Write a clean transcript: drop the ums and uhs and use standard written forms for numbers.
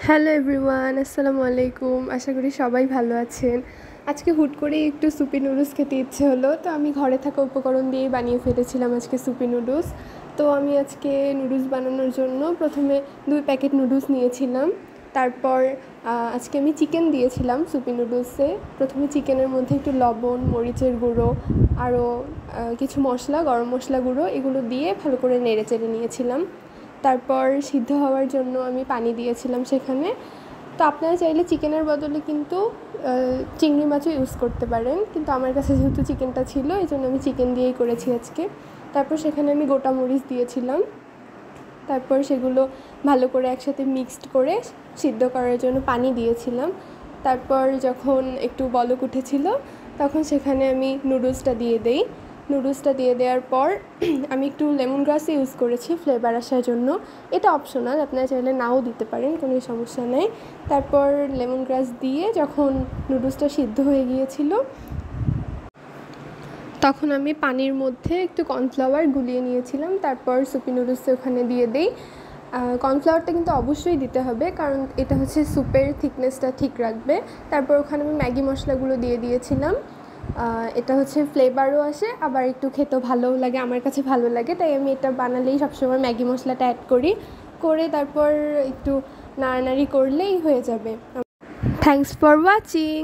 Hello everyone, আসসালামু আলাইকুম। আশা করি সবাই ভালো আছেন। আজকে হুট করেই একটু সুপি নুডলস খেতে ইচ্ছে হলো, তো আমি ঘরে থাকা উপকরণ দিয়েই বানিয়ে ফেলেছিলাম আজকে সুপি নুডলস। তো আমি আজকে নুডলস বানানোর জন্য প্রথমে 2 প্যাকেট নুডলস নিয়েছিলাম। তারপর আজকে আমি চিকেন দিয়েছিলাম সুপি নুডলসে। প্রথমে চিকেনের মধ্যে একটু লবণ, মরিচের গুঁড়ো, আরও কিছু মশলা, গরম মশলা গুঁড়ো এগুলো দিয়ে ভালো করে নেড়ে চেড়ে নিয়েছিলাম। তারপর সিদ্ধ হওয়ার জন্য আমি পানি দিয়েছিলাম সেখানে। তো আপনারা চাইলে চিকেনের বদলে কিন্তু চিংড়ি মাছও ইউজ করতে পারেন, কিন্তু আমার কাছে যেহেতু চিকেনটা ছিল এই জন্য আমি চিকেন দিয়েই করেছি আজকে। তারপর সেখানে আমি গোটা মরিচ দিয়েছিলাম। তারপর সেগুলো ভালো করে একসাথে মিক্সড করে সিদ্ধ করার জন্য পানি দিয়েছিলাম। তারপর যখন একটু বলক উঠেছিল তখন সেখানে আমি নুডলসটা দিয়ে দেই। নুডলসটা দিয়ে দেওয়ার পর আমি একটু লেমন গ্রাস ইউজ করেছি ফ্লেভার আসার জন্য। এটা অপশনাল, আপনারা চাইলে নাও দিতে পারেন, কোনো সমস্যা নেই। তারপর লেমন গ্রাস দিয়ে যখন নুডলসটা সিদ্ধ হয়ে গিয়েছিল তখন আমি পানির মধ্যে একটু কর্নফ্লাওয়ার গুলিয়ে নিয়েছিলাম। তারপর সুপি নুডলসে ওখানে দিয়ে দিই। কর্নফ্লাওয়ারটা কিন্তু অবশ্যই দিতে হবে, কারণ এটা হচ্ছে স্যুপের থিকনেসটা ঠিক রাখবে। তারপর ওখানে আমি ম্যাগি মশলাগুলো দিয়ে দিয়েছিলাম। এটা হচ্ছে ফ্লেভারও আসে, আবার একটু খেতেও ভালোও লাগে, আমার কাছে ভালো লাগে, তাই আমি এটা বানালেই সবসময় ম্যাগি মশলাটা অ্যাড করি। করে তারপর একটু নাড়ানাড়ি করলেই হয়ে যাবে। Thanks for watching.